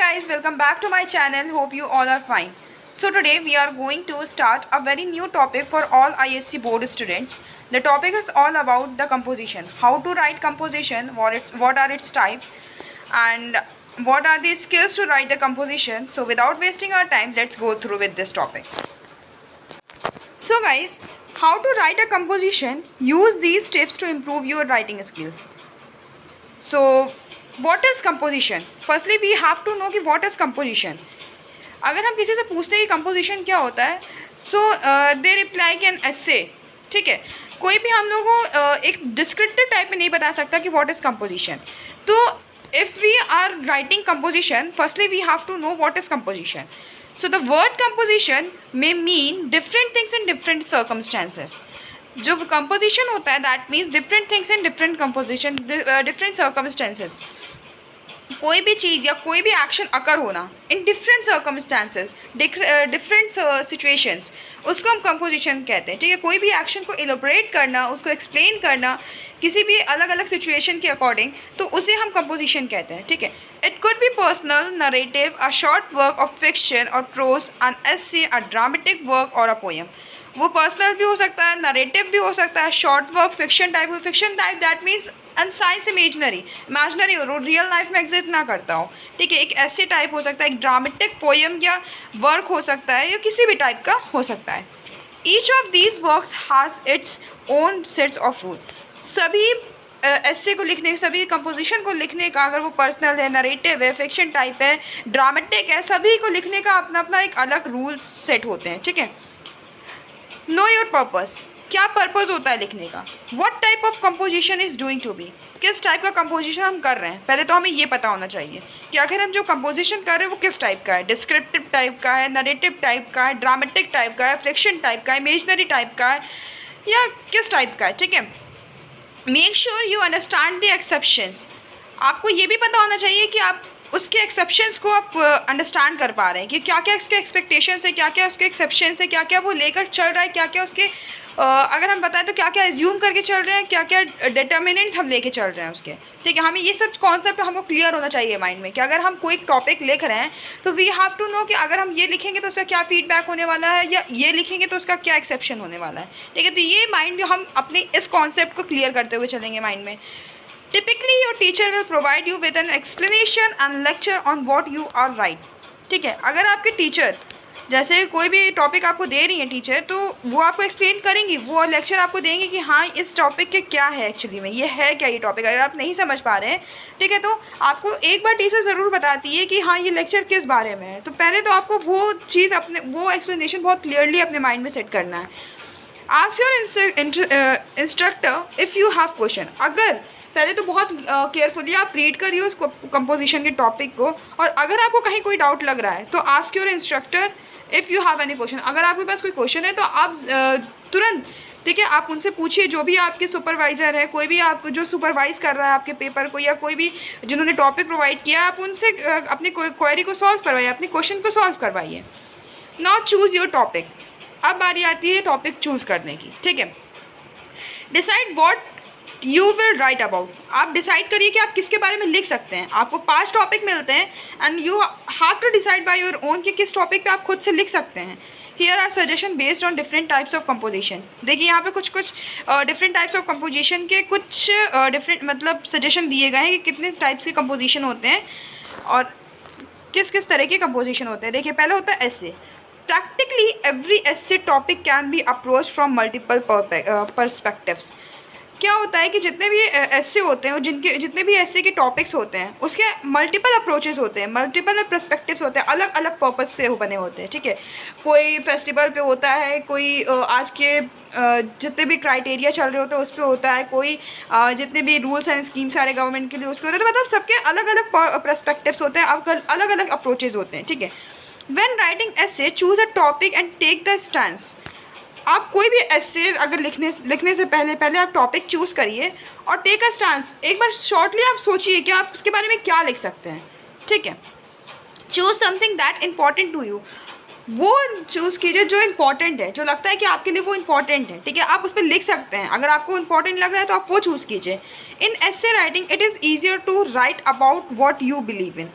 guys, welcome back to my channel. Hope you all are fine. So today we are going to start a very new topic for all ISC board students. The topic is all about the composition. How to write composition, what are its types, and what are the skills to write the composition. So without wasting our time, let's go through with this topic. So guys, how to write a composition? Use these tips to improve your writing skills. So what is composition? Firstly we have to know कि what is composition. अगर हम किसी से पूछते हैं कि composition क्या होता है, so they reply कि an essay. ठीक है, कोई भी हम लोगों को एक descriptive type में नहीं बता सकता कि what is composition. तो if we are writing composition, firstly we have to know what is composition. So the word composition may mean different things in different circumstances. जो कंपोजिशन होता है that means different things in different composition different circumstances. कोई भी चीज़ या कोई भी action अकर होना in different circumstances different situations, उसको हम कंपोजिशन कहते हैं. ठीक है, कोई भी एक्शन को इलोबरेट करना, उसको एक्सप्लेन करना किसी भी अलग अलग सिचुएशन के अकॉर्डिंग, तो उसे हम कंपोजिशन कहते हैं. ठीक है, it could be personal narrative, a short work of fiction or prose, an essay, a dramatic work or a poem. वो पर्सनल भी हो सकता है, नरेटिव भी हो सकता है, short work, fiction type that means and science imaginary हो, रियल लाइफ में एग्जिस्ट ना करता हो. ठीक है, एक ऐसे टाइप हो सकता है, एक ड्रामेटिक पोएम या वर्क हो सकता है, या किसी भी टाइप का हो सकता है. Each of these works has its own sets of rule. सभी ऐसे को लिखने, सभी कंपोजिशन को लिखने का, अगर वो पर्सनल है, नरेटिव है, फिक्शन टाइप है, ड्रामेटिक है, सभी को लिखने का अपना अपना एक अलग रूल सेट होते हैं. ठीक है, नो योर पर्पस. क्या पर्पस होता है लिखने का. What type of composition is doing to be. किस टाइप का कंपोजिशन हम कर रहे हैं, पहले तो हमें ये पता होना चाहिए कि आखिर हम जो कंपोजिशन कर रहे हैं वो किस टाइप का है. डिस्क्रिप्टिव टाइप का है, नरेटिव टाइप का है, ड्रामेटिक टाइप का है, फिक्शन टाइप का है, इमेजनरी टाइप का है, या किस टाइप का है. ठीक है, make sure you understand the exceptions. आपको ये भी पता होना चाहिए कि आप उसके एक्सेप्शंस को आप अंडरस्टैंड कर पा रहे हैं कि क्या क्या उसके एक्सपेक्टेशंस है, क्या क्या उसके एक्सेप्शंस है, क्या क्या वो लेकर चल रहा है, क्या क्या उसके अगर हम बताएं तो क्या क्या एज्यूम करके चल रहे हैं, क्या क्या डिटर्मिनेंट्स हम लेके चल रहे हैं उसके. ठीक है, हमें ये सब कॉन्सेप्ट हमको क्लियर होना चाहिए माइंड में कि अगर हम कोई टॉपिक लिख रहे हैं तो वी हैव टू नो कि अगर हम ये लिखेंगे तो उसका क्या फीडबैक होने वाला है, या ये लिखेंगे तो उसका क्या एक्सेप्शन होने वाला है. ठीक है, तो ये माइंड हम अपने इस कॉन्सेप्ट को क्लियर करते हुए चलेंगे माइंड में. Typically, your teacher will provide you with an explanation and lecture on what you are right. ठीक है, अगर आपके टीचर जैसे कोई भी टॉपिक आपको दे रही है टीचर, तो वो आपको एक्सप्लेन करेंगी, वो लेक्चर आपको देंगे कि हाँ इस टॉपिक के क्या है, एक्चुअली में ये है क्या, ये टॉपिक अगर आप नहीं समझ पा रहे हैं. ठीक है, तो आपको एक बार टीचर ज़रूर बताती है कि हाँ ये लेक्चर किस बारे में है. तो पहले तो आपको वो चीज़ वो एक्सप्लेनेशन बहुत क्लियरली अपने माइंड में सेट करना है. Ask your instructor if you have question. अगर पहले तो बहुत केयरफुली आप रीड करिए उस कंपोजिशन के टॉपिक को, और अगर आपको कहीं कोई डाउट लग रहा है तो ask your instructor if you have any question. अगर आपके पास कोई क्वेश्चन है तो आप तुरंत, ठीक है, आप उनसे पूछिए. जो भी आपके सुपरवाइज़र है, कोई भी आप जो सुपरवाइज़ कर रहा है आपके पेपर को, या कोई भी जिन्होंने टॉपिक प्रोवाइड किया, आप उनसे अपनी क्वेरी को सॉल्व करवाइए, अपने क्वेश्चन को सॉल्व करवाइए. Now choose your topic. अब बारी आती है टॉपिक चूज़ करने की. ठीक है, decide what you will write about. आप डिसाइड करिए कि आप किसके बारे में लिख सकते हैं. आपको 5 टॉपिक मिलते हैं and you have to decide by your own कि किस टॉपिक पे आप खुद से लिख सकते हैं. Here are suggestion based on different types of composition. देखिए यहाँ पे कुछ डिफरेंट टाइप्स ऑफ कंपोजिशन के कुछ डिफरेंट मतलब सजेशन दिए गए हैं कि कितने टाइप्स के कंपोजिशन होते हैं और किस किस तरह के कंपोजिशन होते हैं. देखिए, पहले होता है essay. Practically every essay topic can be approach from multiple perspectives. क्या होता है कि जितने भी ऐसे होते हैं, जितने भी ऐसे के टॉपिक्स होते हैं, उसके मल्टीपल अप्रोचेस होते हैं, मल्टीपल पर्सपेक्टिव्स होते हैं, अलग अलग पर्पस से वो बने होते हैं. ठीक है, कोई फेस्टिवल पे होता है, कोई आज के जितने भी क्राइटेरिया चल रहे होते हैं उस पर होता है, कोई जितने भी रूल्स एंड स्कीम सारे गवर्नमेंट के लिए उसके होते हैं. मतलब सबके अलग अलग पर्सपेक्टिव्स होते हैं, अलग अलग अप्रोचेज होते हैं. ठीक है, when writing essay choose a topic and take the stance. आप कोई भी ऐसे अगर लिखने से पहले आप टॉपिक चूज़ करिए और टेक अ स्टांस. एक बार शॉर्टली आप सोचिए कि आप उसके बारे में क्या लिख सकते हैं. ठीक है, choose something that important to you. वो चूज़ कीजिए जो इम्पॉर्टेंट है, जो लगता है कि आपके लिए वो इम्पॉर्टेंट है. ठीक है, आप उस पर लिख सकते हैं. अगर आपको इम्पॉर्टेंट लग रहा है तो आप वो चूज़ कीजिए. In essay writing it is easier to write about what you believe in.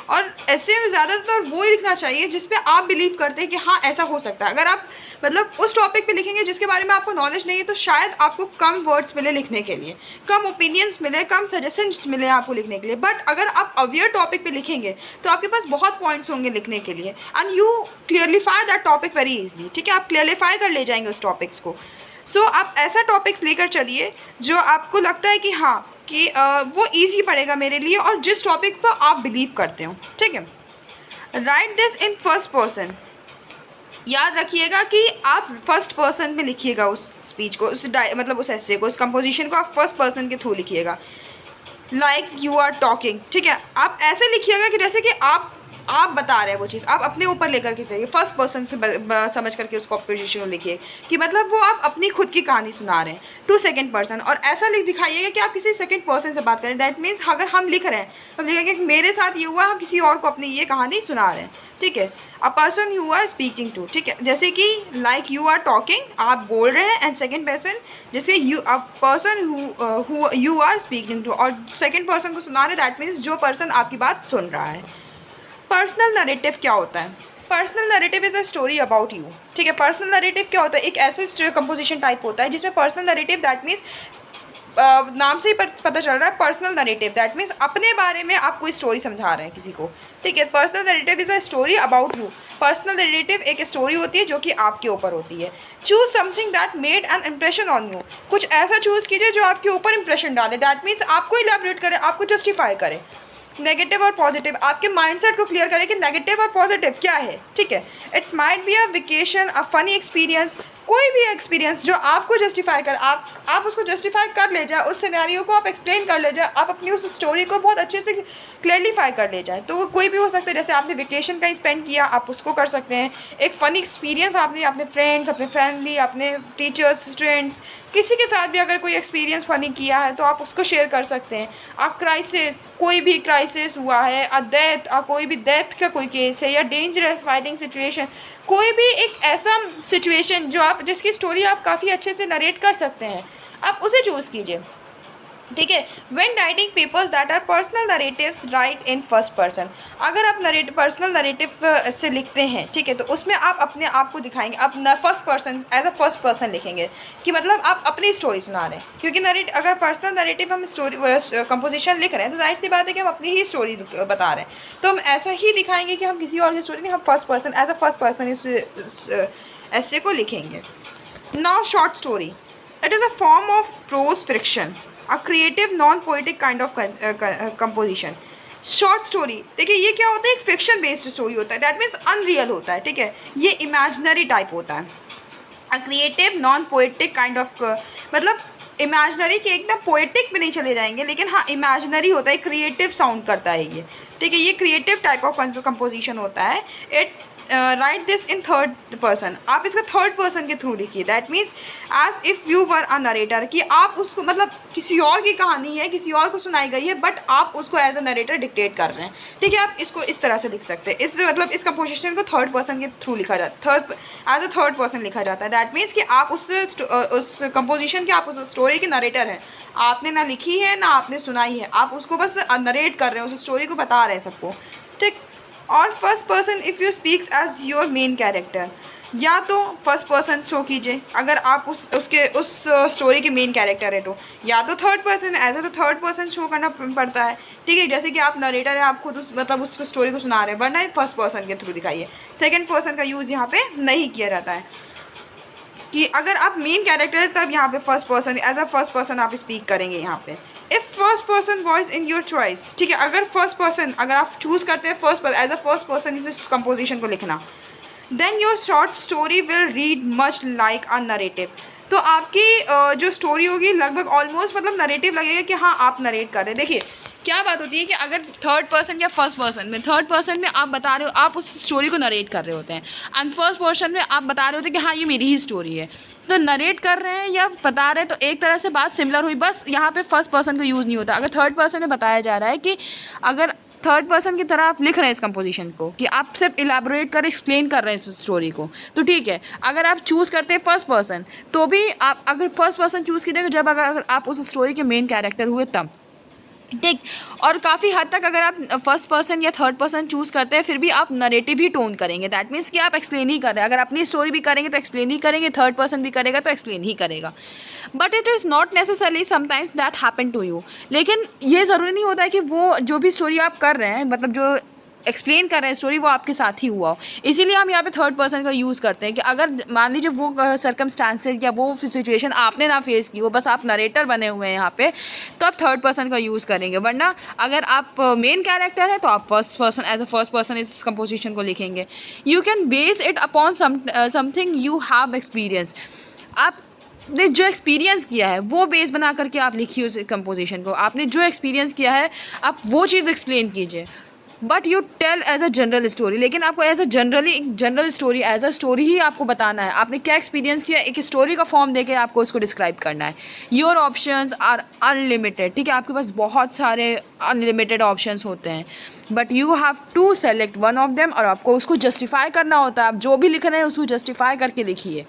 और ऐसे में ज़्यादातर वो ही लिखना चाहिए जिस पे आप बिलीव करते हैं कि हाँ ऐसा हो सकता है। अगर आप मतलब उस टॉपिक पे लिखेंगे जिसके बारे में आपको नॉलेज नहीं है तो शायद आपको कम वर्ड्स मिले लिखने के लिए, कम ओपिनियंस मिले, कम सजेशंस मिले आपको लिखने के लिए। बट अगर आप अवेयर टॉपिक पे लिखेंगे तो आपके पास बहुत पॉइंट्स होंगे लिखने के लिए, and you clarify that topic very easily. ठीक है, आप क्लियरलीफाई कर ले जाएंगे उस टॉपिक्स को। सो आप ऐसा टॉपिक लेकर चलिए जो आपको लगता है कि हाँ कि वो ईजी पड़ेगा मेरे लिए और जिस टॉपिक पर आप बिलीव करते हो। ठीक है, right this in first person. याद रखिएगा कि आप फर्स्ट पर्सन में लिखिएगा उस स्पीच को, मतलब उस ऐसे को, उस कंपोजिशन को आप फर्स्ट पर्सन के थ्रू लिखिएगा, लाइक यू आर टॉकिंग। ठीक है, आप ऐसे लिखिएगा कि जैसे कि आप बता रहे हैं वो चीज़, आप अपने ऊपर लेकर के जाइए, फर्स्ट पर्सन से समझ करके उसको कंपोजिशन को लिखिए कि मतलब वो आप अपनी खुद की कहानी सुना रहे हैं टू सेकंड पर्सन। और ऐसा लिख दिखाइएगा कि आप किसी सेकंड पर्सन से बात करें। दैट मीन्स अगर हम लिख रहे हैं तो लिखेंगे कि मेरे साथ ये हुआ, हम किसी और को अपनी ये कहानी सुना रहे हैं। ठीक है, a person you are speaking to. ठीक है, जैसे कि लाइक यू आर टॉकिंग, आप बोल रहे हैं, एंड सेकंड पर्सन जैसे you, a person who you are speaking to, और सेकंड पर्सन को सुना रहे, दैट मीन्स जो पर्सन आपकी बात सुन रहा है। पर्सनल नरेटिव क्या होता है? Personal narrative is a story about you. ठीक है, पर्सनल नरेटिव क्या होता है? एक ऐसे कंपोजिशन टाइप होता है जिसमें पर्सनल नरेटिव, दैट मीन्स नाम से ही पता चल रहा है पर्सनल नरेटिव, दैट मीन्स अपने बारे में आप कोई स्टोरी समझा रहे हैं किसी को। ठीक है, personal narrative is a story about you. Personal narrative एक स्टोरी होती है जो कि आपके ऊपर होती है। Choose something that made an impression on you. कुछ ऐसा चूज़ कीजिए जो आपके ऊपर इंप्रेशन डाले, दैट मीन्स आपको इलैबोरेट करे, आपको जस्टिफाई करे। नेगेटिव और पॉजिटिव, आपके माइंडसेट को क्लियर करें कि नेगेटिव और पॉजिटिव क्या है। ठीक है, it might be a vacation, a funny experience, कोई भी एक्सपीरियंस जो आपको जस्टिफाई कर, आप उसको जस्टिफाई कर ले जाए, उस सिनेरियो को आप एक्सप्लेन कर ले जाए, आप अपनी उस स्टोरी को बहुत अच्छे से क्लियरिफाई कर ले जाए। तो वो कोई भी हो सकता है, जैसे आपने वेकेशन कहीं स्पेंड किया, आप उसको कर सकते हैं। एक फ़नी एक्सपीरियंस आपने अपने फ्रेंड्स, अपने फैमिली, अपने टीचर्स, स्टूडेंट्स, किसी के साथ भी अगर कोई एक्सपीरियंस फ़नी किया है तो आप उसको शेयर कर सकते हैं। आप क्राइसिस, कोई भी क्राइसिस हुआ है, अ डेथ, कोई भी डेथ का कोई केस है, या डेंजरस फाइटिंग सिचुएशन, कोई भी एक ऐसा सिचुएशन जो आप, जिसकी स्टोरी आप काफ़ी अच्छे से नरेट कर सकते हैं, आप उसे चूज़ कीजिए। ठीक है, when writing papers that are personal narratives, write in first person. अगर आप पर्सनल नरेटिव से लिखते हैं, ठीक है, तो उसमें आप अपने आप को दिखाएंगे, आप first person, as a first person लिखेंगे कि मतलब आप अपनी स्टोरी सुना रहे हैं। क्योंकि अगर पर्सनल नरेटिव हम स्टोरी कंपोजिशन लिख रहे हैं तो जाहिर सी बात है कि हम अपनी ही स्टोरी बता रहे हैं, तो हम ऐसा ही दिखाएंगे कि हम किसी और की स्टोरी नहीं, हम first person, as a first person इस ऐसे को लिखेंगे। Now short story, it is a form of prose friction, a creative non poetic kind of composition. Short story, देखिए ये क्या होता है, एक फिक्शन बेस्ड स्टोरी होता है, दैट मीन्स अनरियल होता है। ठीक है, ये इमेजिनरी टाइप होता है। अ creative non poetic kind of, मतलब इमेजिनरी के एकदम पोएटिक में नहीं चले जाएंगे, लेकिन हाँ इमेजिनरी होता है, क्रिएटिव साउंड करता है ये। ठीक है, ये क्रिएटिव टाइप ऑफ कंपोजिशन होता है। It write this in third person, आप इसका थर्ड पर्सन के थ्रू लिखिए, that means as if you were a narrator, कि आप उसको मतलब किसी और की कहानी है, किसी और को सुनाई गई है, बट आप उसको एज अ नरेटर डिक्टेट कर रहे हैं। ठीक है, आप इसको इस तरह से लिख सकते हैं। इस मतलब इस कंपोजिशन को थर्ड पर्सन के थ्रू लिखा जाता है, एज अ थर्ड पर्सन लिखा जाता है। दैट मीन्स कि आप उस कंपोजिशन के, आप उस स्टोरी के नरेटर हैं, आपने ना लिखी है ना आपने सुनाई है, आप उसको बस नरेट कर रहे हैं, उस स्टोरी को बता रहे हैं सबको। ठीक, और first person if you speaks as your main character, या तो फर्स्ट पर्सन शो कीजिए अगर आप उस स्टोरी के मेन कैरेक्टर है, तो या तो third person, as a third person show करना पड़ता है। ठीक है, जैसे कि आप नरेटर है, आप खुद मतलब उस स्टोरी को सुना रहे हैं, वरना फर्स्ट पर्सन के थ्रू दिखाइए। सेकंड पर्सन का यूज़ यहाँ पे नहीं किया जाता है, कि अगर आप मेन कैरेक्टर है तब यहाँ पे first person, as a first person आप स्पीक करेंगे यहाँ पे। If first person voice in your choice, ठीक है, अगर फर्स्ट पर्सन, अगर आप चूज़ करते हैं first person, as a first person इस कंपोजिशन को लिखना, then your short story will read much like a narrative. तो आपकी जो स्टोरी होगी लगभग ऑलमोस्ट मतलब नरेटिव लगेगा कि हाँ आप नरेट कर रहे हैं। देखिए क्या बात होती है कि अगर थर्ड पर्सन या फर्स्ट पर्सन में, थर्ड पर्सन में आप बता रहे हो, आप उस स्टोरी को नरेट कर रहे होते हैं, एंड फर्स्ट पर्सन में आप बता रहे होते हैं कि हाँ ये मेरी ही स्टोरी है। तो नरेट कर रहे हैं या बता रहे हैं तो एक तरह से बात सिमिलर हुई, बस यहाँ पे फर्स्ट पर्सन का यूज़ नहीं होता। अगर थर्ड पर्सन में बताया जा रहा है कि अगर थर्ड पर्सन की तरह आप लिख रहे हैं इस कंपोजिशन को, कि आप सिर्फ इलेबोरेट कर एक्सप्लेन कर रहे हैं इस स्टोरी को, तो ठीक है। अगर आप चूज़ करते हैं फर्स्ट पर्सन, तो भी आप अगर फर्स्ट पर्सन चूज़ कीजिएगा जब अगर आप उस स्टोरी के मेन कैरेक्टर हुए तब। ठीक। और काफ़ी हद तक अगर आप फर्स्ट पर्सन या थर्ड पर्सन चूज़ करते हैं फिर भी आप नरेटिव ही टोन करेंगे, दैट मीन्स कि आप एक्सप्लेन ही कर रहे हैं। अगर अपनी स्टोरी भी करेंगे तो एक्सप्लेन ही करेंगे, थर्ड पर्सन भी करेगा तो एक्सप्लेन ही करेगा। But it is not necessarily sometimes that happen to you. लेकिन ये ज़रूरी नहीं होता है कि वो जो भी स्टोरी आप कर रहे हैं, मतलब जो एक्सप्लेन कर रहे हैं स्टोरी, वो आपके साथ ही हुआ हो। इसीलिए हम यहाँ पे थर्ड पर्सन का यूज़ करते हैं कि अगर मान लीजिए वो सर्कमस्टांसेस या वो सिचुएशन आपने ना फेस की हो, बस आप नरेटर बने हुए हैं यहाँ पे, तो आप थर्ड पर्सन का यूज़ करेंगे। वरना अगर आप मेन कैरेक्टर है तो आप first person, as a first person इस कंपोजिशन को लिखेंगे। You can base it upon something you have experience. आपने जो एक्सपीरियंस किया है वो बेस बना करके आप लिखिए उस कंपोजिशन को। आपने जो एक्सपीरियंस किया है आप वो चीज़ एक्सप्लेन कीजिए। But you tell as a general story, लेकिन आपको as a general story, as a story ही आपको बताना है। आपने क्या एक्सपीरियंस किया, एक स्टोरी का फॉर्म देके आपको उसको डिस्क्राइब करना है। योर ऑप्शंस आर अनलिमिटेड, ठीक है, आपके पास बहुत सारे अनलिमिटेड ऑप्शंस होते हैं, but you have to select one of them, और आपको उसको जस्टिफाई करना होता है। आप जो भी लिख रहे हैं उसको जस्टिफाई करके लिखिए।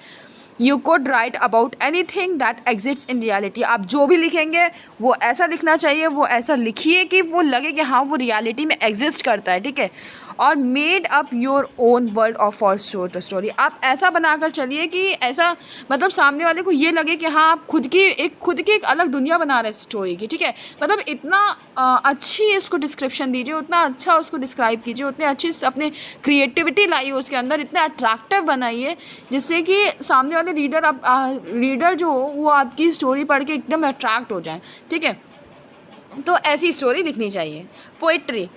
You code right about any thing that exits in reality. आप जो भी लिखेंगे वो ऐसा लिखना चाहिए, वो ऐसा लिखिए कि वो लगे कि हाँ वो रियलिटी में एग्जिस्ट करता है, ठीक है। और made up your own world of for story. आप ऐसा बनाकर चलिए कि ऐसा मतलब सामने वाले को ये लगे कि हाँ आप खुद की एक अलग दुनिया बना रहे हैं स्टोरी की, ठीक है। मतलब इतना अच्छी इसको डिस्क्रिप्शन दीजिए, उतना अच्छा उसको डिस्क्राइब कीजिए, उतनी अच्छी अपने क्रिएटिविटी लाइए उसके अंदर, इतने अट्रैक्टिव बनाइए जिससे कि सामने वाले रीडर जो हो वो आपकी स्टोरी पढ़ के एकदम अट्रैक्ट हो जाए, ठीक है। तो ऐसी स्टोरी लिखनी चाहिए। Poetry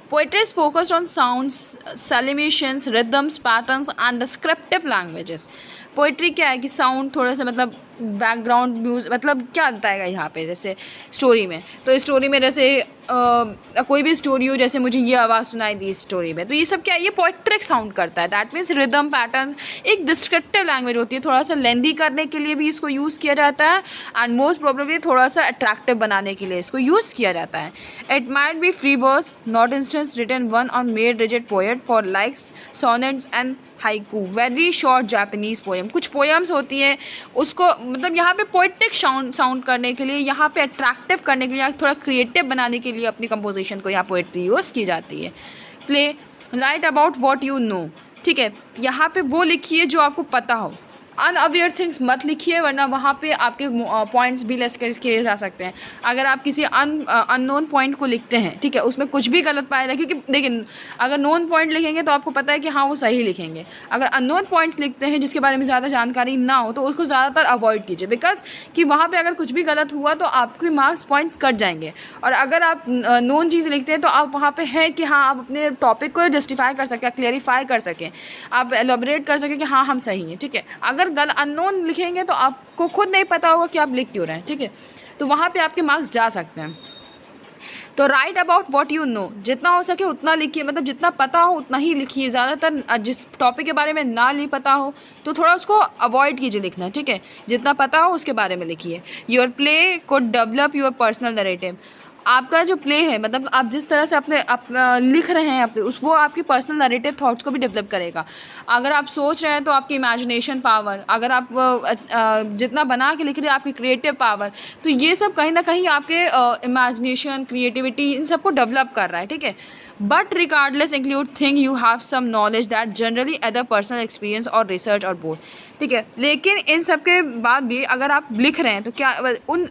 is focused on sounds, celebrations, rhythms, patterns and descriptive languages. Poetry क्या है कि साउंड थोड़ा सा मतलब बैकग्राउंड म्यूज़िक, मतलब क्या बताएगा यहाँ पे जैसे स्टोरी में, तो स्टोरी में जैसे कोई भी स्टोरी हो, जैसे मुझे ये आवाज़ सुनाई दी स्टोरी में, तो ये सब क्या है, ये पोइट्रिक साउंड करता है। दैट मीन्स रिदम, पैटर्न, एक डिस्क्रिप्टिव लैंग्वेज होती है, थोड़ा सा लेंदी करने के लिए भी इसको यूज़ किया जाता है, एंड मोस्ट प्रोबेबली थोड़ा सा अट्रैक्टिव बनाने के लिए इसको यूज़ किया जाता है। It might be free verse, not instance written one on made rigid poet for likes, sonnets and haiku, very short Japanese poem. कुछ पोएम्स होती हैं उसको मतलब यहाँ पे पोइटिक साउंड करने के लिए, यहाँ पे अट्रैक्टिव करने के लिए, थोड़ा क्रिएटिव बनाने के लिए अपनी कंपोजिशन को यहाँ पोइट्री यूज़ की जाती है। Play, right about what you know, ठीक है, यहाँ पे वो लिखिए जो आपको पता हो। अनअवेयर थिंग्स मत लिखिए, वरना वहाँ पे आपके पॉइंट्स भी लेस किए जा सकते हैं। अगर आप किसी अननोन पॉइंट को लिखते हैं, ठीक है, उसमें कुछ भी गलत पाएगा, क्योंकि देखिए अगर नोन पॉइंट लिखेंगे तो आपको पता है कि हाँ वो सही लिखेंगे। अगर अननोन पॉइंट्स लिखते हैं जिसके बारे में ज़्यादा जानकारी ना हो तो उसको ज़्यादातर अवॉइड कीजिए, बिकॉज कि वहाँ पर अगर कुछ भी गलत हुआ तो आपके मार्क्स पॉइंट कट जाएंगे। और अगर आप नोन चीज़ लिखते हैं तो आप वहाँ पर है कि हाँ आप अपने टॉपिक को जस्टिफाई कर सकें, क्लेरिफाई कर सकें, आप एलोबरेट कर सकें कि हाँ हम सही हैं, ठीक है। अगर अननोन लिखेंगे तो आपको खुद नहीं पता होगा कि आप लिख क्यों रहे हैं, ठीक है, तो वहाँ पे आपके मार्क्स जा सकते हैं। तो right about what you know, जितना हो सके उतना लिखिए, मतलब जितना पता हो उतना ही लिखिए। ज़्यादातर जिस टॉपिक के बारे में ना नहीं पता हो तो थोड़ा उसको अवॉइड कीजिए लिखना, ठीक है, जितना पता हो उसके बारे में लिखिए। Your play could develop your personal narrative. आपका जो प्ले है, मतलब आप जिस तरह से लिख रहे हैं अपने वो आपकी पर्सनल नरेटिव थॉट्स को भी डेवलप करेगा। अगर आप सोच रहे हैं तो आपकी इमेजिनेशन पावर, अगर आप जितना बना के लिख रहे हैं आपकी क्रिएटिव पावर, तो ये सब कहीं ना कहीं आपके इमेजिनेशन, क्रिएटिविटी, इन सबको डेवलप कर रहा है, ठीक है। But regardless include thing you have some knowledge that generally other personal experience और रिसर्च और बोथ, ठीक है। लेकिन इन सब के बाद भी अगर आप लिख रहे हैं तो क्या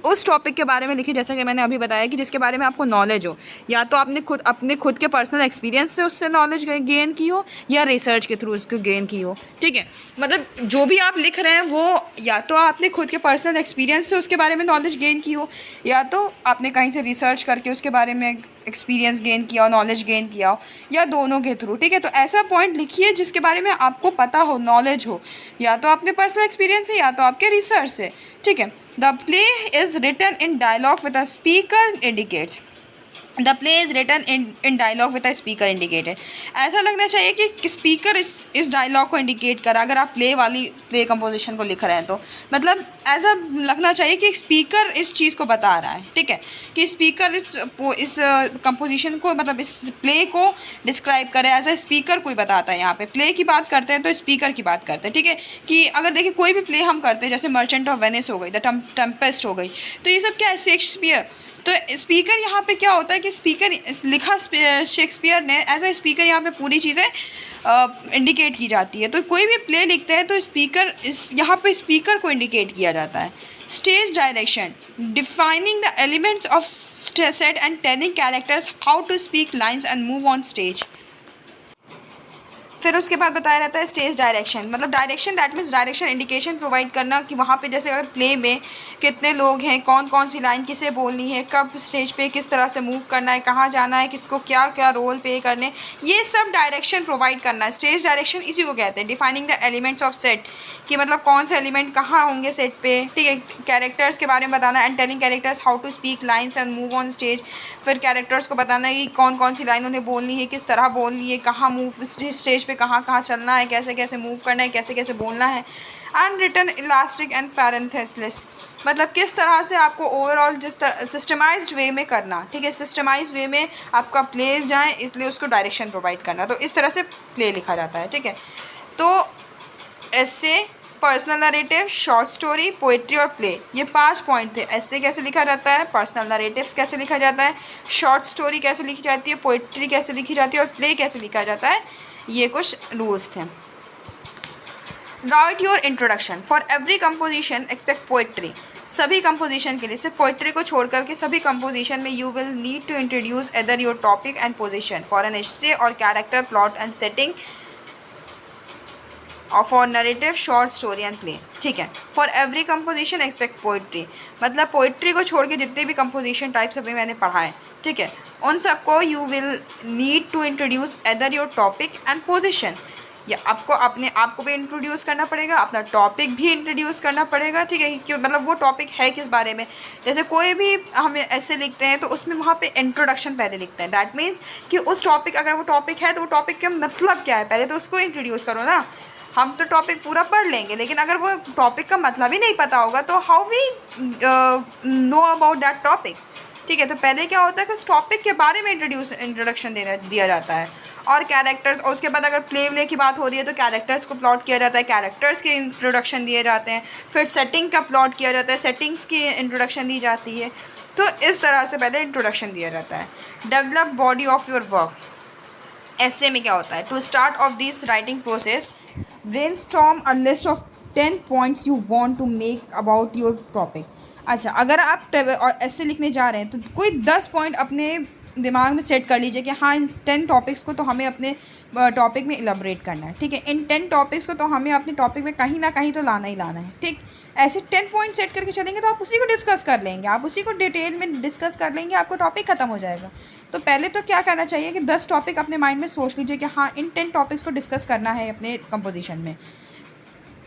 उस टॉपिक के बारे में लिखिए, जैसा कि मैंने अभी बताया, कि जिसके बारे में आपको नॉलेज हो, या तो आपने अपने खुद के पर्सनल एक्सपीरियंस से उससे नॉलेज गेन की हो, या रिसर्च के थ्रू उसको गेन की हो, ठीक है। मतलब जो भी आप लिख रहे हैं वो या तो आपने खुद के पर्सनल एक्सपीरियंस से उसके बारे में नॉलेज गेन की हो, या तो आपने कहीं से रिसर्च करके उसके बारे में एक्सपीरियंस गेन किया हो, नॉलेज गेन किया हो, या दोनों के थ्रू, ठीक है। तो ऐसा पॉइंट लिखिए जिसके बारे में आपको पता हो, नॉलेज हो, या तो अपने पर्सनल एक्सपीरियंस से या तो आपके रिसर्च से, ठीक है। The play is written in dialogue with a speaker indicates. The play is written in dialogue with a speaker indicated. ऐसा लगना चाहिए कि स्पीकर इस डायलॉग को इंडिकेट करा, अगर आप प्ले कंपोजिशन को लिख रहे हैं तो। मतलब एज अ लगना चाहिए कि एक स्पीकर इस चीज़ को बता रहा है, ठीक है, कि स्पीकर इस कंपोजिशन को, मतलब इस प्ले को डिस्क्राइब करे, एज अ स्पीकर कोई बताता है। यहाँ पे प्ले की बात करते हैं तो स्पीकर की बात करते हैं, ठीक है, कि अगर देखिए कोई भी प्ले हम करते हैं, जैसे मर्चेंट ऑफ वेनिस हो गई, द टेम्पेस्ट हो गई, तो ये सब क्या है, शेक्सपियर। तो स्पीकर यहाँ पे क्या होता है कि स्पीकर लिखा शेक्सपियर ने, एज अ स्पीकर यहाँ पे पूरी चीज़ें इंडिकेट की जाती है। तो कोई भी प्ले लिखते हैं तो स्पीकर यहाँ पे स्पीकर को इंडिकेट किया जाता है। Stage direction, defining the elements of set and telling characters how to speak lines and move on stage. फिर उसके बाद बताया जाता है स्टेज डायरेक्शन, मतलब direction, that means direction indication provide करना कि वहाँ पे जैसे अगर प्ले में कितने लोग हैं, कौन कौन सी लाइन किसे बोलनी है, कब स्टेज पे किस तरह से मूव करना है, कहाँ जाना है, किसको क्या क्या रोल प्ले करने, ये सब डायरेक्शन प्रोवाइड करना है। स्टेज डायरेक्शन इसी को कहते हैं। Defining the elements of set, कि मतलब कौन से एलिमेंट कहाँ होंगे सेट पे, ठीक है। कैरेक्टर्स के बारे में बताना, and telling characters how to speak lines and move on stage, फिर कैरेक्टर्स को बताना है कि कौन कौन सी लाइन उन्हें बोलनी है, किस तरह बोलनी है, कहाँ मूव, स्टेज पे कहाँ कहाँ चलना है, कैसे कैसे मूव करना है, कैसे कैसे बोलना है। And written elastic and parenthesis, मतलब किस तरह से आपको ओवरऑल जिस तरह सिस्टमाइज्ड वे में करना, ठीक है, सिस्टमाइज्ड वे में आपका प्लेस जाए, इसलिए उसको डायरेक्शन प्रोवाइड करना। तो इस तरह से प्ले लिखा जाता है, ठीक है। तो ऐसे personal narrative, short story, poetry और प्ले, ये 5 पॉइंट थे। ऐसे कैसे लिखा जाता है, पर्सनल नरेटिव्स कैसे लिखा जाता है, शॉर्ट स्टोरी कैसे लिखी जाती है, पोइट्री कैसे लिखी जाती है और प्ले कैसे लिखा जाता है, ये कुछ रूल्स थे। Right your introduction, for every composition expect poetry, सभी कंपोजिशन के लिए, सिर्फ पोइट्री को छोड़ करके सभी कंपोजिशन में you will need to introduce either your topic and position for an history और कैरेक्टर, प्लॉट एंड सेटिंग, और for narrative, short story and play, ठीक है। For every composition expect poetry, मतलब पोइट्री को छोड़ के जितने भी कंपोजिशन टाइप्स अभी मैंने पढ़ा है, ठीक है, उन सबको you will need to introduce either your topic and position, या आपको अपने आप को भी इंट्रोड्यूस करना पड़ेगा, अपना टॉपिक भी इंट्रोड्यूस करना पड़ेगा, ठीक है, कि मतलब वो टॉपिक है किस बारे में। जैसे कोई भी हम ऐसे लिखते हैं तो उसमें वहाँ पे इंट्रोडक्शन पहले लिखते हैं, दैट मीन्स कि उस टॉपिक, अगर वो टॉपिक है तो वो टॉपिक का मतलब क्या है, पहले तो उसको इंट्रोड्यूस करो ना। हम तो टॉपिक पूरा पढ़ लेंगे, लेकिन अगर वो टॉपिक का मतलब ही नहीं पता होगा तो how we know about that topic, ठीक है। तो पहले क्या होता है कि उस टॉपिक के बारे में इंट्रोडक्शन दिया जाता है। और कैरेक्टर्स, और उसके बाद अगर प्ले की बात हो रही है तो कैरेक्टर्स को प्लॉट किया जाता है, कैरेक्टर्स के इंट्रोडक्शन दिए जाते हैं, फिर सेटिंग का प्लॉट किया जाता है, सेटिंग्स की इंट्रोडक्शन दी जाती है। तो इस तरह से पहले इंट्रोडक्शन दिया जाता है। Develop body of your work, ऐसे में क्या होता है, to start off this writing process brainstorm a list of 10 points you want to make about your topic. अच्छा, अगर आप ऐसे लिखने जा रहे हैं तो कोई 10 पॉइंट अपने दिमाग में सेट कर लीजिए कि हाँ, इन 10 टॉपिक्स को तो हमें अपने टॉपिक में इलाबरेट करना है, ठीक है। इन 10 टॉपिक्स को तो हमें अपने टॉपिक में कहीं ना कहीं तो लाना ही लाना है, ठीक। ऐसे 10 पॉइंट सेट करके चलेंगे तो आप उसी को डिस्कस कर लेंगे, आप उसी को डिटेल में डिस्कस कर लेंगे, आपको टॉपिक ख़त्म हो जाएगा। तो पहले तो क्या करना चाहिए कि 10 टॉपिक अपने माइंड में सोच लीजिए कि हाँ, इन 10 टॉपिक्स को डिस्कस करना है अपने कंपोजिशन में।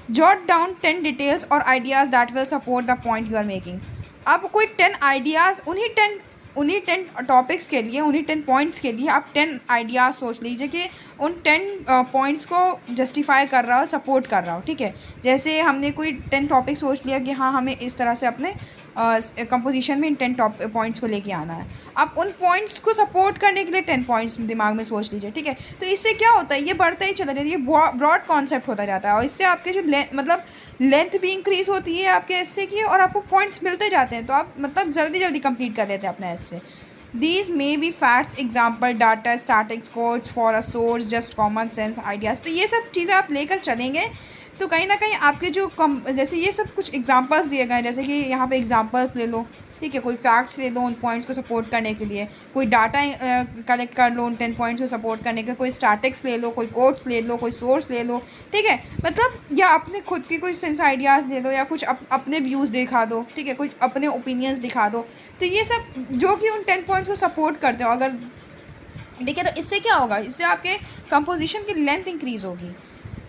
जॉट डाउन 10 डिटेल्स और ideas that will support the point you are making. आप कोई 10 आइडियाज़, उन्हीं 10 टॉपिक्स के लिए, उन्हीं 10 पॉइंट्स के लिए आप 10 आइडियाज़ सोच लीजिए कि उन 10 पॉइंट्स को जस्टिफाई कर रहा हो, सपोर्ट कर रहा हो, ठीक है। जैसे हमने कोई 10 टॉपिक सोच लिया कि हाँ, हमें इस तरह से अपने कंपोजिशन में इन 10 पॉइंट्स को लेके आना है। आप उन पॉइंट्स को सपोर्ट करने के लिए 10 पॉइंट्स दिमाग में सोच लीजिए, ठीक है। तो इससे क्या होता है, ये बढ़ता ही चला जाता है, ये ब्रॉड कॉन्सेप्ट होता जाता है, और इससे आपके जो मतलब लेंथ भी इंक्रीज़ होती है आपके एस्से की, और आपको पॉइंट्स मिलते जाते हैं, तो आप मतलब जल्दी जल्दी कंप्लीट कर लेते हैं अपना एस्से। These may be facts, example, data, statistics, quotes for a source, just common sense ideas। तो ये सब चीज़ें आप लेकर चलेंगे तो कहीं ना कहीं आपके जो जैसे ये सब कुछ एग्जांपल्स दिए गए हैं, जैसे कि यहाँ पे एग्जांपल्स ले लो, ठीक है, कोई फैक्ट्स ले लो उन पॉइंट्स को सपोर्ट करने के लिए, कोई डाटा कलेक्ट कर लो उन 10 पॉइंट्स को सपोर्ट करने के, कोई स्टैटिक्स ले लो, कोई कोट्स ले लो, कोई सोर्स ले लो, ठीक है, मतलब या अपने खुद की कोई सेंस आइडियाज़ ले लो, या कुछ अपने व्यूज़ दिखा दो, ठीक है, कुछ अपने ओपिनियंस दिखा दो। तो ये सब जो कि उन 10 पॉइंट्स को सपोर्ट करते हो अगर, ठीक है, तो इससे क्या होगा, इससे आपके कंपोजिशन की लेंथ इंक्रीज़ होगी।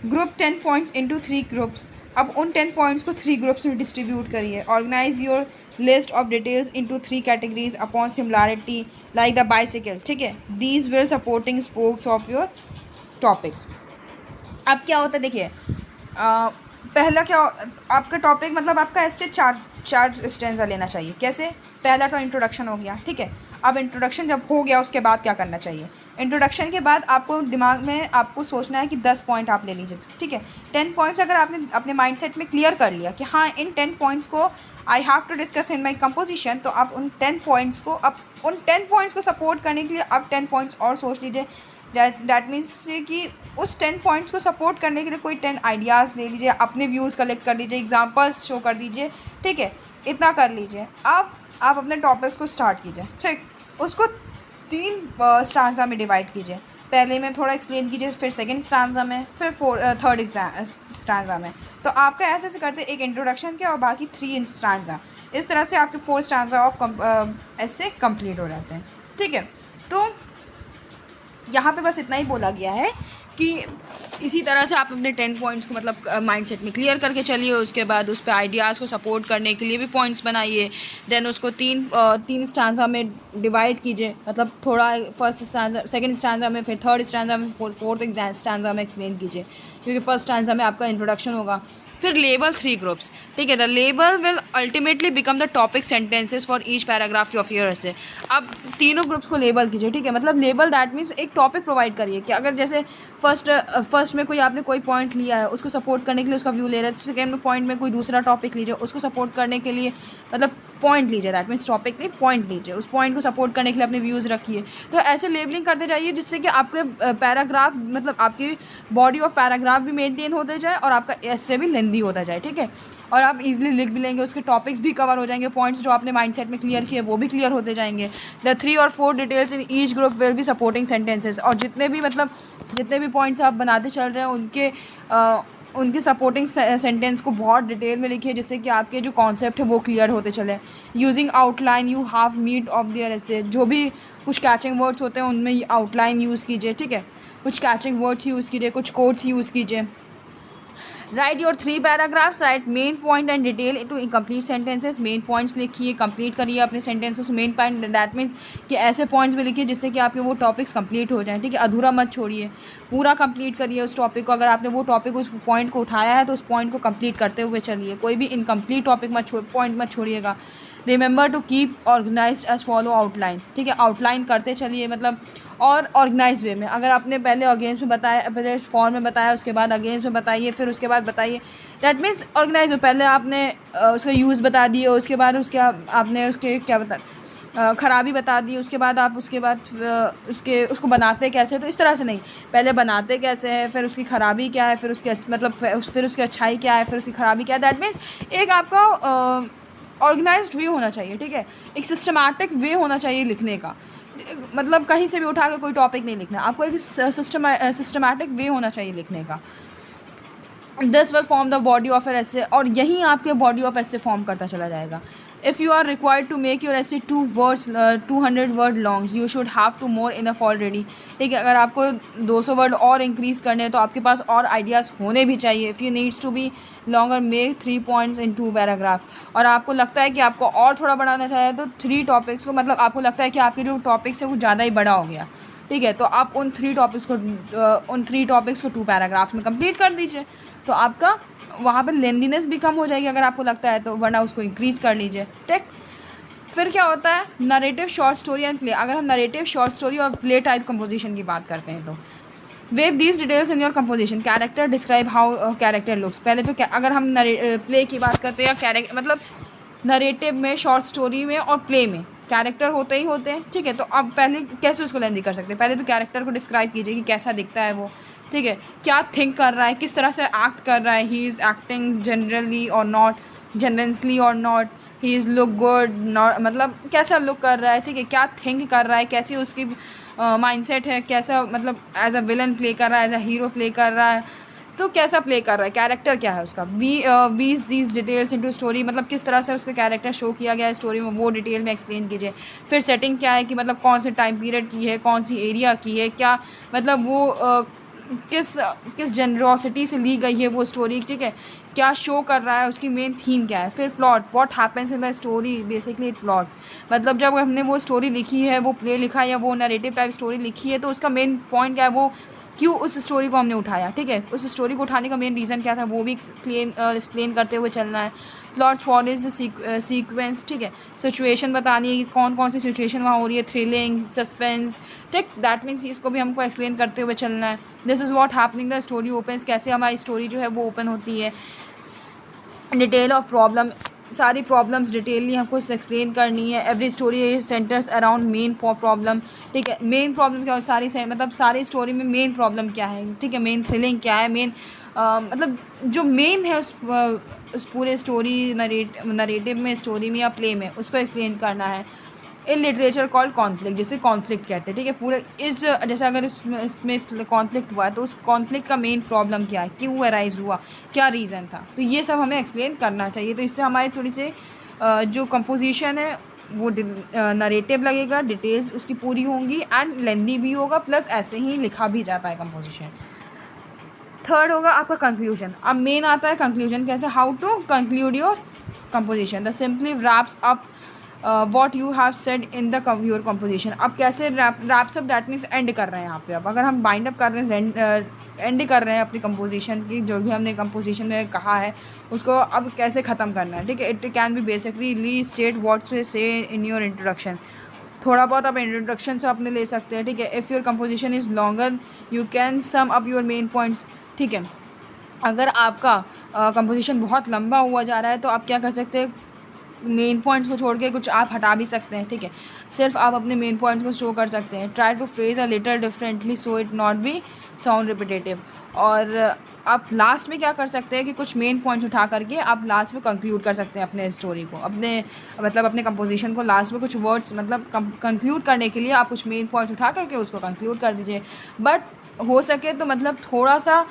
Group 10 points into 3 groups. अब उन 10 पॉइंट्स को 3 ग्रुप्स में डिस्ट्रीब्यूट करिए। Organize your list of details into 3 categories upon similarity like the bicycle, ठीक है। These will supporting spokes of your topics. अब क्या होता है देखिए, पहला क्या आपका टॉपिक, मतलब आपका ऐसे चार चार स्टेंजा लेना चाहिए। कैसे? पहला तो इंट्रोडक्शन हो गया, ठीक है। अब इंट्रोडक्शन जब हो गया उसके बाद क्या करना चाहिए? इंट्रोडक्शन के बाद आपको दिमाग में आपको सोचना है कि 10 पॉइंट आप ले लीजिए, ठीक है। 10 पॉइंट्स अगर आपने अपने माइंडसेट में क्लियर कर लिया कि हाँ इन 10 पॉइंट्स को I have to discuss in my composition, तो आप उन 10 पॉइंट्स को, अब उन 10 पॉइंट्स को सपोर्ट करने के लिए आप 10 पॉइंट्स और सोच लीजिए। दैट मीन्स कि उस 10 पॉइंट्स को सपोर्ट करने के लिए कोई 10 आइडियाज़ ले लीजिए, अपने व्यूज़ कलेक्ट कर लीजिए, एग्जांपल्स शो कर दीजिए, ठीक है। इतना कर लीजिए। अब आप अपने टॉपिक्स को स्टार्ट कीजिए, ठीक। उसको 3 स्टांजा में डिवाइड कीजिए। पहले में थोड़ा एक्सप्लेन कीजिए, फिर सेकंड स्टांजा में, फिर थर्ड स्टांजा में। तो आपका ऐसे ऐसे करते एक इंट्रोडक्शन के और बाकी 3 स्टांजा, इस तरह से आपके 4 स्टांजा ऑफ ऐसे कंप्लीट हो जाते हैं, ठीक है। तो यहाँ पे बस इतना ही बोला गया है कि इसी तरह से आप अपने 10 पॉइंट्स को मतलब माइंडसेट में क्लियर करके चलिए। उसके बाद उस पर आइडियाज़ को सपोर्ट करने के लिए भी पॉइंट्स बनाइए। देन उसको तीन स्टांजा में डिवाइड कीजिए, मतलब थोड़ा फर्स्ट स्टांजा, सेकंड स्टांजा में, फिर थर्ड स्टांजा में, फोर्थ स्टांजा में एक्सप्लेन कीजिए, क्योंकि फर्स्ट स्टांजा में आपका इंट्रोडक्शन होगा। फिर लेबल 3 ग्रुप्स, ठीक है। The label will ultimately become the topic sentences for each paragraph of your एसे। अब तीनों ग्रुप्स को लेबल कीजिए, ठीक है। मतलब लेबल दैट मीन्स एक टॉपिक प्रोवाइड करिए कि अगर जैसे फर्स्ट में कोई आपने कोई पॉइंट लिया है, उसको सपोर्ट करने के लिए उसका व्यू ले रहे हैं। सेकेंड में पॉइंट में कोई दूसरा टॉपिक लीजिए, उसको सपोर्ट करने के लिए मतलब पॉइंट लीजिए, दैट मीन्स टॉपिक नहीं, पॉइंट लीजिए। उस पॉइंट को सपोर्ट करने के लिए अपने व्यूज़ रखिए। तो ऐसे लेबलिंग करते जाइए जिससे कि आपके पैराग्राफ मतलब आपकी बॉडी ऑफ पैराग्राफ भी मेंटेन होते जाए और आपका ऐसे भी लेंदी होता जाए, ठीक है। और आप इजीली लिख भी लेंगे, उसके टॉपिक्स भी कवर हो जाएंगे, पॉइंट्स जो आपने माइंडसेट में क्लियर किए वो भी क्लियर होते जाएंगे। द 3 और 4 details in each group will be supporting sentences. और जितने भी पॉइंट्स आप बनाते चल रहे हैं उनके सपोर्टिंग सेंटेंस को बहुत डिटेल में लिखिए, जिससे कि आपके जो कॉन्सेप्ट है वो क्लियर होते चले। Using outline you have meat of their ऐसे, जो भी कुछ कैचिंग वर्ड्स होते हैं उनमें आउटलाइन यूज़ कीजिए, ठीक है। कुछ कैचिंग वर्ड्स यूज़ कीजिए, कुछ कोट्स यूज़ कीजिए। Write your 3 paragraphs, write main point and detail to incomplete sentences. Main points लिखिए, कंप्लीट करिए अपने sentences. Main point that means कि ऐसे पॉइंट्स भी लिखिए जिससे कि आपके वो टॉपिक्स कंप्लीट हो जाएं, ठीक है। अधूरा मत छोड़िए, पूरा कंप्लीट करिए उस टॉपिक को। अगर आपने वो टॉपिक उस पॉइंट को उठाया है तो उस पॉइंट को कंप्लीट करते हुए चलिए। कोई भी इनकम्प्लीट टॉपिक पॉइंट मत छोड़िएगा। Remember to keep organise as follow outline, ठीक है। आउटलाइन करते चलिए मतलब, और ऑर्गेनाइज वे में। अगर आपने पहले अगेंस्ट में बताया, पहले फॉर्म में बताया, उसके बाद अगेंस्ट में बताइए, फिर उसके बाद बताइए। दैट मीन्स ऑर्गेनाइज में पहले आपने उसका यूज़ बता दिए, उसके बाद आपने उसके क्या बता ख़राबी बता दी, उसके बाद आप उसको बनाते कैसे। तो इस तरह से नहीं, पहले बनाते कैसे हैं, फिर उसकी ख़राबी क्या है, फिर उसकी अच्छाई क्या है, फिर उसकी ख़राबी क्या है। दैट मीन्स एक आपका ऑर्गेनाइज्ड वे होना चाहिए, ठीक है। एक सिस्टमैटिक वे होना चाहिए लिखने का। मतलब कहीं से भी उठा के कोई टॉपिक नहीं लिखना, आपको एक सिस्टमैटिक वे होना चाहिए लिखने का। This will form the body of an essay, और यहीं आपके बॉडी ऑफ एसे फॉर्म करता चला जाएगा। If you are required to make your essay 200 word longs, you should have to more enough already, ठीक है। अगर आपको 200 वर्ड और इंक्रीज़ करने हैं तो आपके पास और आइडियाज़ होने भी चाहिए। If you needs to be longer, make 3 points in 2 paragraph. और आपको लगता है कि आपको और थोड़ा बढ़ाना चाहिए तो 3 टॉपिक्स को, मतलब आपको लगता है कि आपके जो टॉपिक्स है वो ज़्यादा ही बड़ा हो गया, ठीक है। तो आप उन 3 टॉपिक्स को 2 पैराग्राफ में कंप्लीट कर दीजिए। तो आपका वहाँ पे लेंथीनेस भी कम हो जाएगी अगर आपको लगता है तो, वरना उसको इंक्रीज़ कर लीजिए, ठीक। फिर क्या होता है narrative, short story and play. अगर हम नरेटिव, शॉर्ट स्टोरी और प्ले टाइप कंपोजिशन की बात करते हैं तो wave these details in your composition. Character describe how character looks. पहले तो अगर हम प्ले की बात करते हैं या कैरेक्टर, मतलब नरेटिव में, शॉर्ट स्टोरी में और प्ले में कैरेक्टर होते ही होते हैं, ठीक है। तो अब पहले कैसे उसको लेंदी कर सकते हैं? पहले तो कैरेक्टर को डिस्क्राइब कीजिए कि कैसा दिखता है वो, ठीक है। क्या थिंक कर रहा है, किस तरह से एक्ट कर रहा है, ही इज़ एक्टिंग जनरली और नॉट, जेनरसली और not, he is look good not, मतलब कैसा लुक कर रहा है, ठीक है। क्या थिंक कर रहा है, कैसी उसकी माइंडसेट है, कैसा मतलब एज अ विलन प्ले कर रहा है, एज अ हीरो प्ले कर रहा है, तो कैसा प्ले कर रहा है, कैरेक्टर क्या है उसका। वीज दीज डिटेल्स इनटू स्टोरी, मतलब किस तरह से उसका कैरेक्टर शो किया गया है स्टोरी में, वो डिटेल में एक्सप्लेन कीजिए। फिर सेटिंग क्या है कि मतलब कौन से टाइम पीरियड की है, कौन सी एरिया की है, क्या मतलब वो किस जेनरोसिटी से ली गई है वो स्टोरी, ठीक है। क्या शो कर रहा है, उसकी मेन थीम क्या है। फिर plot, what happens in the story, basically it plots, मतलब जब हमने वो स्टोरी लिखी है, वो प्ले लिखा है या वो नरेटिव टाइप स्टोरी लिखी है तो उसका मेन पॉइंट क्या है, वो क्यों उस स्टोरी को हमने उठाया, ठीक है। उस स्टोरी को उठाने का मेन रीज़न क्या था वो भी एक्सप्लेन करते हुए चलना है। प्लॉट फॉर इज सीक्वेंस, ठीक है। सिचुएशन बतानी है कि कौन कौन सी सिचुएशन वहाँ हो रही है, थ्रिलिंग, सस्पेंस, ठीक। दैट मीन्स इसको भी हमको एक्सप्लेन करते हुए चलना है। This is what happening the story opens, कैसे हमारी स्टोरी जो है वो ओपन होती है। डिटेल ऑफ प्रॉब्लम, सारी प्रॉब्लम्स डिटेलली हमको एक्सप्लेन करनी है। Every story centres around main problem, ठीक है। मेन प्रॉब्लम क्या हो, मतलब सारी स्टोरी में मेन प्रॉब्लम क्या है, ठीक है। मेन थ्रिलिंग क्या है, मेन मतलब जो मेन है उस पूरे स्टोरी नरेटिव में, स्टोरी में या प्ले में, उसको एक्सप्लेन करना है। इन लिटरेचर कॉल्ड कॉन्फ्लिक्ट, जिसे कॉन्फ्लिक्ट कहते हैं, ठीक है। पूरे इस जैसे अगर इसमें कॉन्फ्लिक्ट हुआ तो उस कॉन्फ्लिक्ट का मेन प्रॉब्लम क्या है, क्यों अराइज हुआ, क्या रीज़न था, तो ये सब हमें एक्सप्लेन करना चाहिए। तो इससे हमारी थोड़ी सी जो कंपोजिशन है वो नरेटिव लगेगा, डिटेल्स उसकी पूरी होंगी एंड लेंदी भी होगा, प्लस ऐसे ही लिखा भी जाता है कंपोजिशन। थर्ड होगा आपका कंक्लूजन। अब मेन आता है कंक्लूजन, कैसे, how to conclude your composition, the simply wraps up what you have said in the your composition. अब कैसे wraps up, that means end कर रहे हैं यहाँ पे। अब अगर हम बाइंड अप कर रहे हैं, एंड कर रहे हैं अपनी कंपोजिशन की, जो भी हमने कंपोजिशन में कहा है उसको अब कैसे ख़त्म करना है, ठीक है। इट कैन बी बेसिकली री स्टेट वॉट टू से इन योर इंट्रोडक्शन। थोड़ा बहुत आप इंट्रोडक्शन से अपने ले सकते हैं, ठीक है। If your composition is longer you can sum up your main points, ठीक है। अगर आपका कंपोजिशन बहुत लंबा हुआ जा रहा है तो आप क्या कर सकते हैं, मेन पॉइंट्स को छोड़ के कुछ आप हटा भी सकते हैं, ठीक है। सिर्फ आप अपने मेन पॉइंट्स को शो कर सकते हैं। Try to phrase a little differently so it not be sound repetitive. और आप लास्ट में क्या कर सकते हैं कि कुछ मेन पॉइंट्स उठा करके आप लास्ट में कंक्लूड कर सकते हैं अपने स्टोरी को, अपने कंपोजिशन को लास्ट में कुछ वर्ड्स मतलब कंक्लूड करने के लिए आप कुछ मेन पॉइंट्स उठा करके उसको कंक्लूड कर दीजिए। बट हो सके तो मतलब थोड़ा सा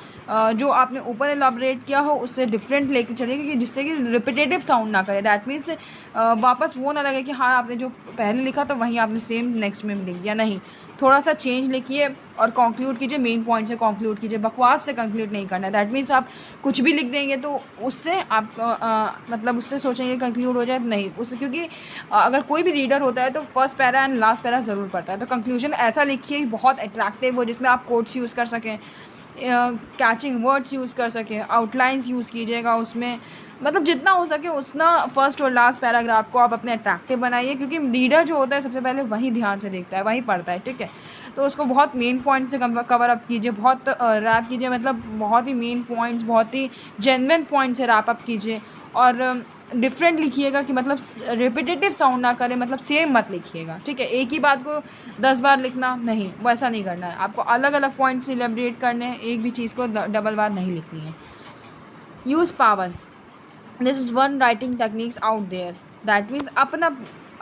जो आपने ऊपर एलाबरेट किया हो उससे डिफरेंट लेके चलिए, क्योंकि जिससे कि रिपीटेटिव साउंड ना करे। दैट मीन्स वापस वो ना लगे कि हाँ आपने जो पहले लिखा तो वहीं आपने सेम नेक्स्ट में लिख दिया, नहीं। थोड़ा सा चेंज लिखिए और कंक्लूड कीजिए, मेन पॉइंट से कंक्लूड कीजिए, बकवास से कंक्लूड नहीं करना है। दैट मीन्स आप कुछ भी लिख देंगे तो उससे आप मतलब उससे सोचेंगे कंक्लूड हो जाए, नहीं उससे, क्योंकि अगर कोई भी रीडर होता है तो first para and last para ज़रूर पढ़ता है। तो कंक्लूजन ऐसा लिखिए कि बहुत अट्रैक्टिव हो, जिसमें आप कोट्स यूज़ कर सकें, कैचिंग वर्ड्स यूज़ कर सकें, आउटलाइंस यूज़ कीजिएगा उसमें, मतलब जितना हो सके उतना फर्स्ट और लास्ट पैराग्राफ को आप अपने अट्रैक्टिव बनाइए, क्योंकि रीडर जो होता है सबसे पहले वही ध्यान से देखता है, वही पढ़ता है, ठीक है। तो उसको बहुत मेन पॉइंट से कवर अप कीजिए, बहुत रैप कीजिए, मतलब बहुत ही मेन पॉइंट्स, बहुत ही जेन्युइन पॉइंट से रैप अप कीजिए। और डिफरेंट लिखिएगा कि मतलब रिपीटेटिव साउंड ना करे, मतलब सेम मत लिखिएगा, ठीक है। एक ही बात को 10 बार लिखना नहीं, वैसा नहीं करना है आपको। अलग अलग पॉइंट्स एलिब्रेट करने हैं, एक भी चीज़ को डबल बार नहीं लिखनी है। Use power, this is one writing techniques out there, that means अपना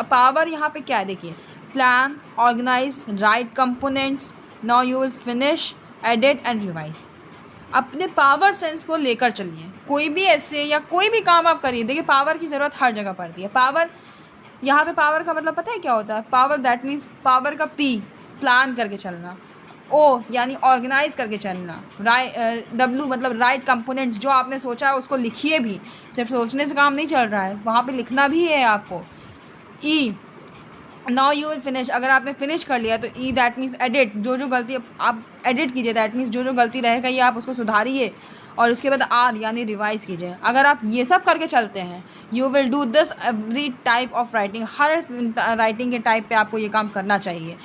पावर यहाँ पे क्या है देखिए, plan, organize, write components, now you will finish, edit and revise. अपने पावर सेंस को लेकर चलिए, कोई भी ऐसे या कोई भी काम आप करिए। देखिए पावर की ज़रूरत हर जगह पड़ती है। पावर यहाँ पे पावर का मतलब पता है क्या होता है, पावर दैट मीन्स पावर का पी प्लान करके चलना, ओ यानी ऑर्गेनाइज करके चलना, डब्लू मतलब राइट कंपोनेंट्स, जो आपने सोचा है उसको लिखिए भी, सिर्फ सोचने से काम नहीं चल रहा है, वहाँ पे लिखना भी है आपको। ई, नाउ यू विल फिनिश, अगर आपने फिनिश कर लिया तो ई दैट मीन्स एडिट, जो जो गलती आप एडिट कीजिए, दैट मीन्स जो जो गलती रहेगा ये आप उसको सुधारिए। और उसके बाद आर यानी रिवाइज कीजिए। अगर आप ये सब करके चलते हैं, you will do this every type of writing, her writing के टाइप पे आपको ये काम करना चाहिए।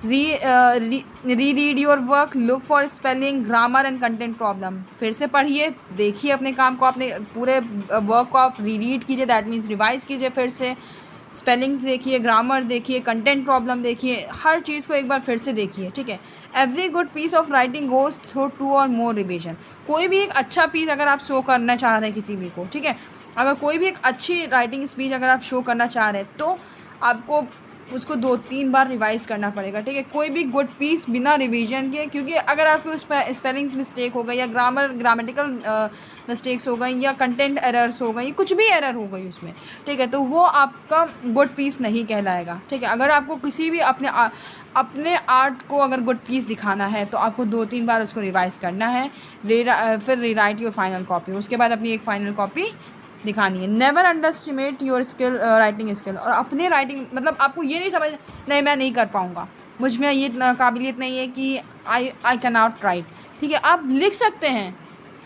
Read your work, look for spelling, grammar and content problem. फिर से पढ़िए, देखिए अपने काम को, अपने पूरे वर्क को आप रीड कीजिए, दैट मीन्स रिवाइज कीजिए, फिर से स्पेलिंग्स देखिए, ग्रामर देखिए, कंटेंट प्रॉब्लम देखिए, हर चीज़ को एक बार फिर से देखिए, ठीक है। Every good piece of writing goes through 2 और मोर रिविजन। कोई भी एक अच्छा पीस अगर आप शो करना चाह रहे हैं किसी भी को, ठीक है, अगर कोई भी एक अच्छी राइटिंग स्पीच अगर आप शो करना चाह रहे हैं तो आपको उसको 2-3 बार रिवाइज़ करना पड़ेगा, ठीक है। कोई भी गुड पीस बिना रिवीजन के, क्योंकि अगर आपको उस पर स्पेलिंग्स मिस्टेक हो गई या ग्रामेटिकल मिस्टेक्स हो गई या कंटेंट एरर्स हो गई, कुछ भी एरर हो गई उसमें, ठीक है, तो वो आपका गुड पीस नहीं कहलाएगा, ठीक है। अगर आपको किसी भी अपने आर्ट को अगर गुड पीस दिखाना है तो आपको 2-3 बार उसको रिवाइज़ करना है, फिर रीराइट योर फाइनल कॉपी, उसके बाद अपनी एक फाइनल कॉपी दिखानी है। Never underestimate your skill, writing skill. और अपने राइटिंग मतलब आपको ये नहीं समझ, नहीं मैं नहीं कर पाऊँगा, मुझ में ये काबिलियत नहीं है कि आई कैन नॉट राइट, ठीक है, आप लिख सकते हैं।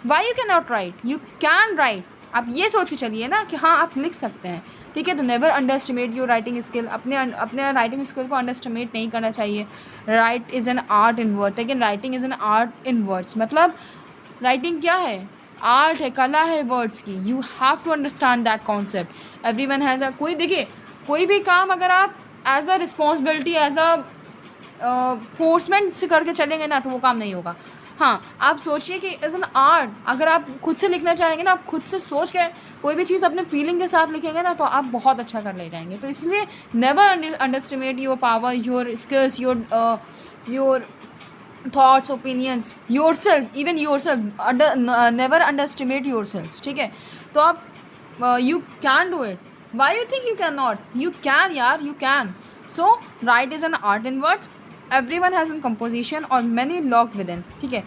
Why you can not right, you can write, आप ये सोच के चलिए ना कि हाँ आप लिख सकते हैं, ठीक है। तो never underestimate your writing skill, अपने राइटिंग स्किल को अंडर एस्टिमेट नहीं करना चाहिए। Write is an art in word, लेकिन writing is an art in words, मतलब राइटिंग क्या है, आर्ट है, कला है वर्ड्स की। You have to understand that concept. Everyone has a, कोई देखिए कोई भी काम अगर आप as a responsibility, as a enforcement से करके चलेंगे ना तो वो काम नहीं होगा। हाँ, आप सोचिए कि एज एन आर्ट अगर आप खुद से लिखना चाहेंगे ना, आप खुद से सोच के कोई भी चीज़ अपने फीलिंग के साथ लिखेंगे ना तो आप बहुत अच्छा कर ले जाएंगे। तो इसलिए never underestimate your power, your skills, your thoughts, opinions, yourself, even yourself, never underestimate yourself, ठीक है। तो आप you can do it, why you think you can not, you can यार, you can. So write is an art in words, everyone has an composition और many lock within, ठीक है।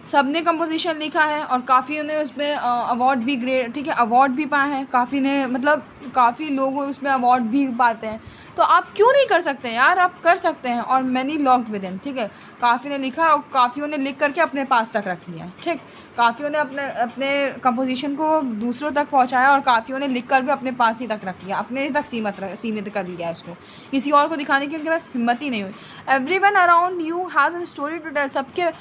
सब ने कंपोजिशन लिखा है और काफ़ी ने उसमें अवार्ड भी ग्रेड, ठीक है, अवार्ड भी पाए हैं, काफ़ी ने, मतलब काफ़ी लोग उसमें अवार्ड भी पाते हैं। तो आप क्यों नहीं कर सकते यार, आप कर सकते हैं। और मैनी लॉक्ड विद इन, ठीक है, काफ़ी ने लिखा और काफ़ियों ने लिख करके अपने पास तक रख लिया, ठीक। काफ़ियों ने अपने अपने कंपोजिशन को दूसरों तक पहुंचाया और काफ़ियों ने लिख कर भी अपने पास ही तक रख लिया, अपने तक सीमित कर लिया उसको, किसी और को दिखाने की उनके पास हिम्मत ही नहीं हुई। Everyone around you has a story to tell, सबके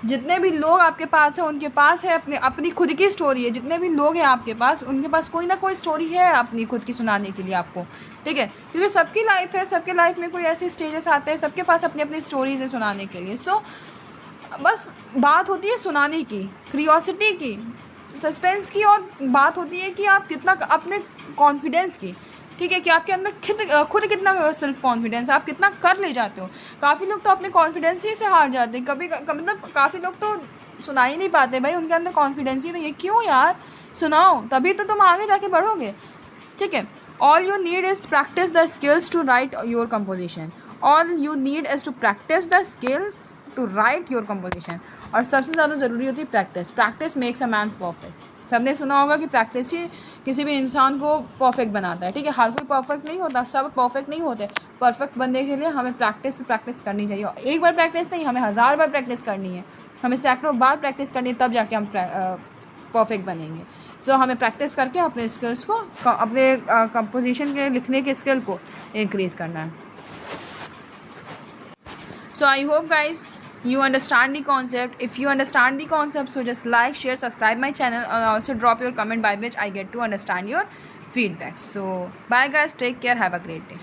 जितने भी लोग आपके पास हैं उनके पास है अपनी खुद की स्टोरी है। जितने भी लोग हैं आपके पास उनके पास कोई ना कोई स्टोरी है अपनी खुद की सुनाने के लिए आपको, ठीक है, क्योंकि सबकी लाइफ है, सबके लाइफ में कोई ऐसे स्टेजेस आते हैं, सबके पास अपनी अपनी स्टोरीज है सुनाने के लिए। सो बस बात होती है सुनाने की, क्यूरियोसिटी की, सस्पेंस की, और बात होती है कि आप कितना अपने कॉन्फिडेंस की, ठीक है, कि आपके अंदर खुद कितना सेल्फ कॉन्फिडेंस है, आप कितना कर ले जाते हो। काफ़ी लोग तो अपने कॉन्फिडेंस ही से हार जाते हैं, मतलब काफ़ी लोग तो सुना ही नहीं पाते भाई, उनके अंदर कॉन्फिडेंस ही नहीं है। क्यों यार, सुनाओ, तभी तो तुम आगे जाके बढ़ोगे, ठीक है। All you need is practice the skills to write your composition, all you need is to practice the skill to write your composition. और सबसे ज़्यादा ज़रूरी होती है practice, practice makes a man perfect. सबने सुना होगा कि प्रैक्टिस ही किसी भी इंसान को परफेक्ट बनाता है, ठीक है। हर कोई परफेक्ट नहीं होता, सब परफेक्ट नहीं होते। परफेक्ट बनने के लिए हमें प्रैक्टिस पे प्रैक्टिस करनी चाहिए। एक बार प्रैक्टिस नहीं, हमें 1000 बार प्रैक्टिस करनी है, हमें सैकड़ों बार प्रैक्टिस करनी है, तब जाके हम परफेक्ट बनेंगे। सो हमें प्रैक्टिस करके अपने स्किल्स को, अपने कंपोजिशन के लिखने के स्किल को इंक्रीज़ करना है। So I hope guys you understand the concept. If you understand the concept, so just like, share, subscribe my channel, and also drop your comment by which I get to understand your feedback. So bye guys, take care, have a great day.